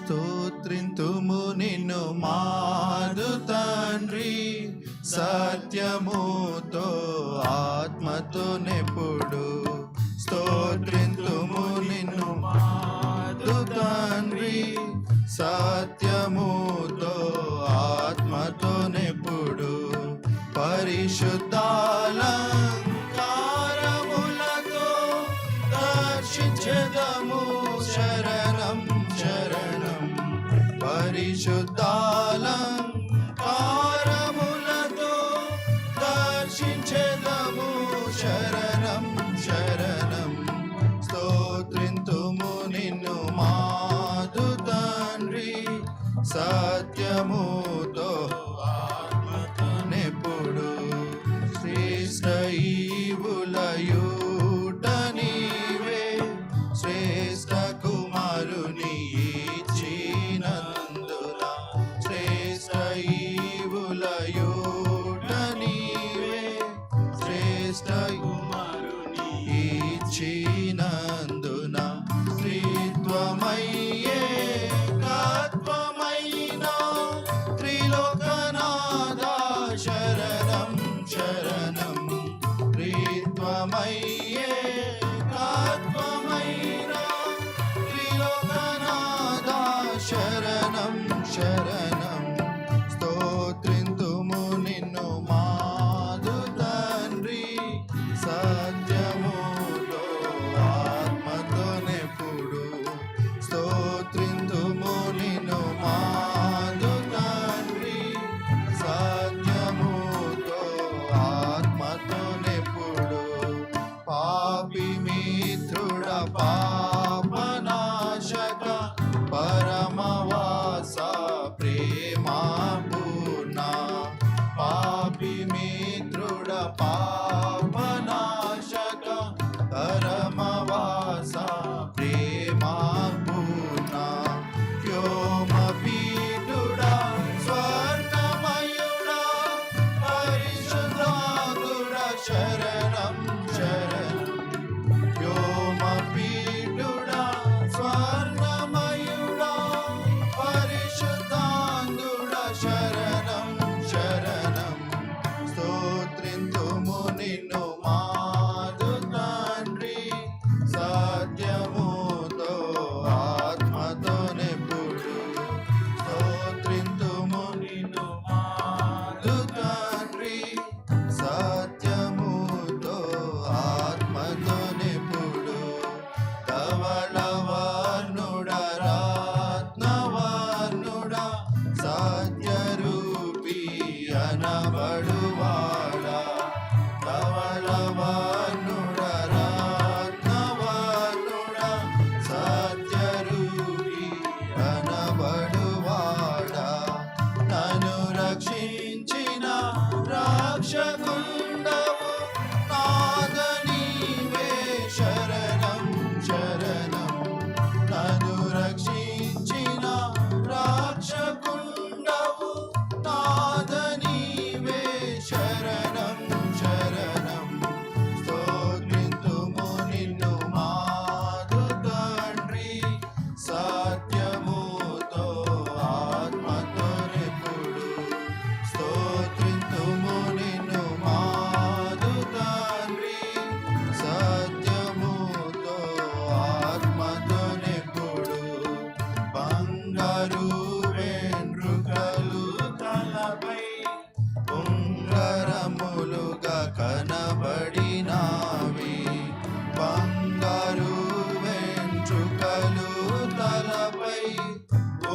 స్తోత్రింతుము నిన్ను మాదు తండ్రి, సత్యముతో ఆత్మతో నెప్పుడు. స్తోత్రింతుము నిన్ను మాదు తండ్రి, సత్యముతో ఆత్మతో నెప్పుడు. పరిశుద్ధాలంకారములతో దర్శించెదము శరణం శరణం. పరిశుద్ధాలంకారములతో దర్శించెదము శరణం శరణం. స్తోత్రింతుము నిన్ను మాదు తండ్రి, సత్యముతో ఆత్మతో నెప్పుడు. శ్రేష్ఠ ఈవులయూట నీవే, శ్రేష్ఠ కుమారుని ఇచ్చినందున. శ్రేష్ఠ ఈవులయూట నీవే, శ్రేష్ఠ కుమారుని ఇచ్చినందున. త్రిత్వమయ్యే తత్వమైన త్రిలోకనాథ శరణం శరణం. త్రిత్వమయ్యే తత్వమైన త్రిలోకనాథ శరణం శరణం. స్తోత్రింతుము నిన్ను మాదు తండ్రి, సత్యముతో ఆత్మతో నెప్పుడు. స్తోత్రింతుము నిన్ను మాదు తండ్రి, సత్యముతో ఆత్మతో నెప్పుడు. పాపి మిత్రుడ పాపనాశక పరమవాస ప్రేమా పూర్ణ. పాపి మిత్రుడ పాపనాశక పరమవాస ప్రేమా పూర్ణ. వ్యోమపీఠుడా స్వర్ణమయుడా పరిశుద్ధాత్ముడా శరణం శరణం. వ్యోమపీఠుడా స్వర్ణమయుడా పరిశుద్ధాత్ముడా శరణం శరణం. స్తోత్రింతుము నిన్ను మాదు తండ్రి, సత్యముతో ఆత్మతో నెప్పుడు. స్తోత్రింతుము నిన్ను మాదు తండ్రి, సత్యముతో ఆత్మతో నెప్పుడు. ధవళవర్ణుడ రత్నవర్ణుడ సత్యరూపి అనబడువాడా. ధవళవర్ణుడ రత్నవర్ణుడ సత్యరూపి అనబడువాడా. నన్ను రక్షించిన రక్షకుండవు నాథ నీవే శరణం శరణం. నన్ను రక్షించిన రక్షకుండవు నాథ నీవే శరణం శరణం. స్తోత్రింతుము నిన్ను మాదు తండ్రి, సత్యముతో ఆత్మతో నెప్పుడు. స్తోత్రింతుము నిన్ను మాదు తండ్రి, సత్యముతో ఆత్మతో నెప్పుడు. బంగారు వెంట్రుకలు తలపై ఉంగరములుగా కనబడినావి. బంగారు వెంట్రుకలు తలపై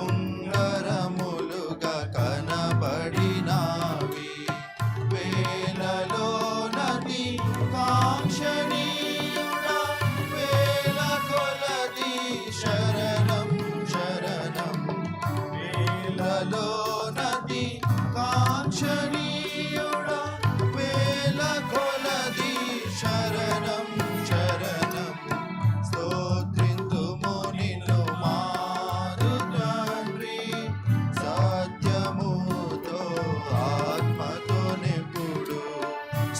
ఉంగరములుగా కనబడినావి. వేలలో నది కాంక్షణీయుడా వేల కొలది శరణం శరణం. వేలలో నది కాంక్షణీయుడా వేల కొలది శరణం శరణం. స్తోత్రింతుము నిన్ను మాదు తండ్రి, సత్యముతో ఆత్మతో నెప్పుడు.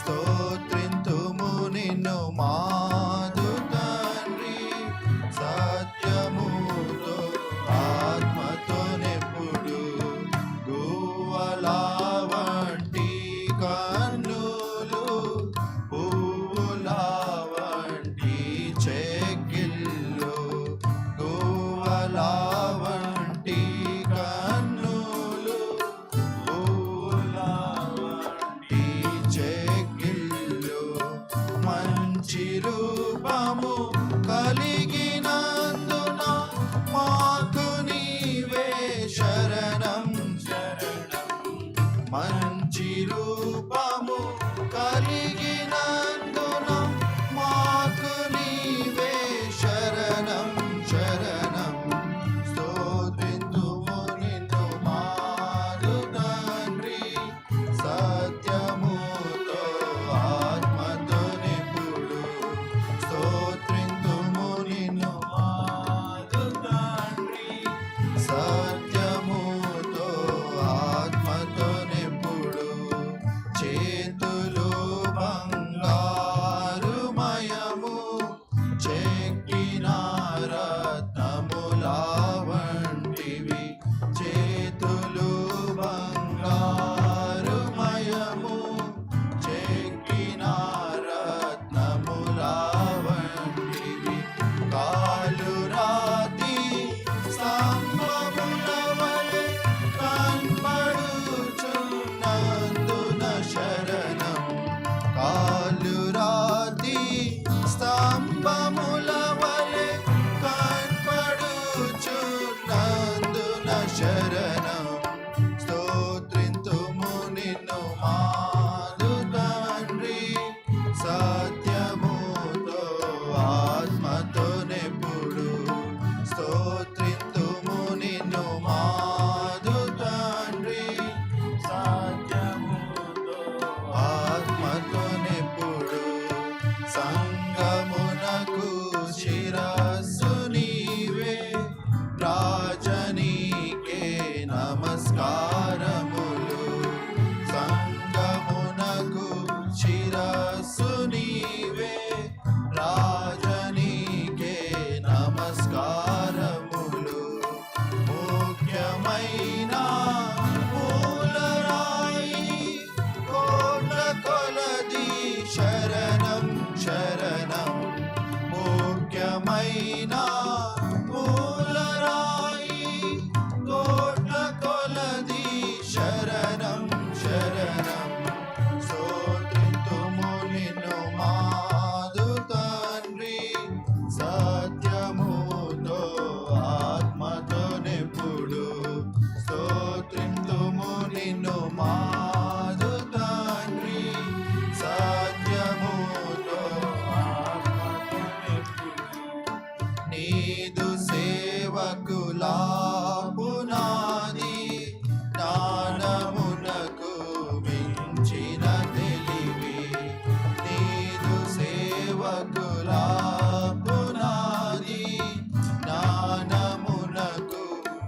స్తోత్రింతుము నిన్ను మాదు తండ్రి, సత్యముతో ఆత్మ నమస్కారములు సంగమునకు శిరస్సు నీవే రాజనీకే నమస్కారములు ముఖ్యమైన మూలరాయి కోట కొలది శరణం శరణం ముఖ్యమైన మూలరాయి కోట కొలది శరణం శరణం స్తోత్రితుము నిన్ను మాదు తండ్రి సత్యముతో ఆత్మతో నెప్పుడు స్తోత్రితుము నిన్ను మాదు తండ్రి సత్యముతో ఆత్మతో నెప్పుడు నీదు సేవకులా పునాది జ్ఞానమునకు మించిన తెలివి నీదు సేవకులా పునాది జ్ఞానమునకు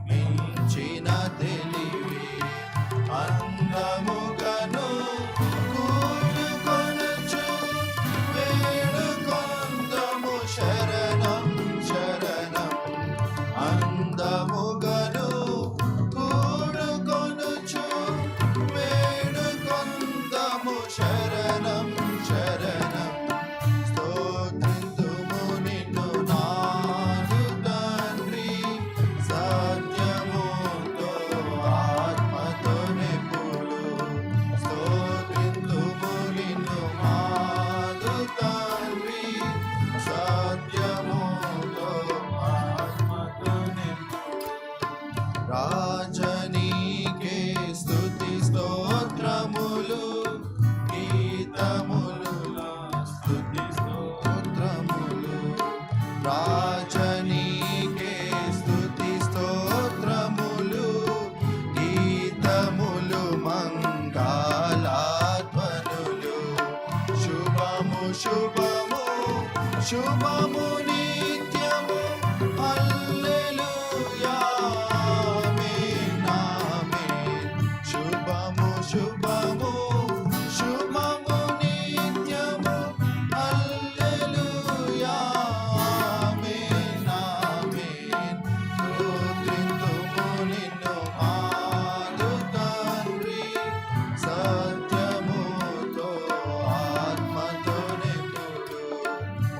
మించిన తెలివి అందముగను కూడుకొనుచు వేడుకొందుము శరణం శరణం అందముగను కూడుకొనుచు వేడుకొందుము శరణం శరణం స్తోత్రితుము నిన్ను నాదు తండ్రి సత్యముతో ఆత్మతో నెప్పుడు స్తోత్రితుము నిన్ను నాదు తండ్రి సత్యముతో ఆత్మతో నెప్పుడు రాజనీకే స్తుతి స్తోత్రములు గీతములు స్తుతి స్తోత్రములు రాజనీకే స్తుతి స్తోత్రములు గీతములు మంగళాధ్వనులు శుభము శుభము శుభము నిత్యము హల్లెలూయా ఆమేన్ ఆమేన్ శుభము శుభము శుభము నిత్యము హల్లెలూయా ఆమేన్ ఆమేన్ స్తోత్రితుము నిన్ను మాదు తండ్రి సత్యముతో ఆత్మతో నెప్పుడు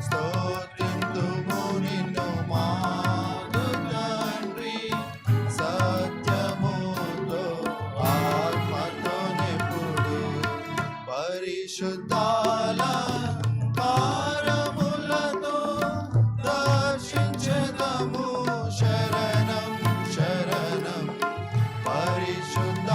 స్తోత్రితుము నిన్ను మాదు తండ్రి సత్యముతో ఆత్మతో నెప్పుడు పరిశుద్ధాల కారములతో దర్శించెదము శరణం శరణం పరిశుద్ధ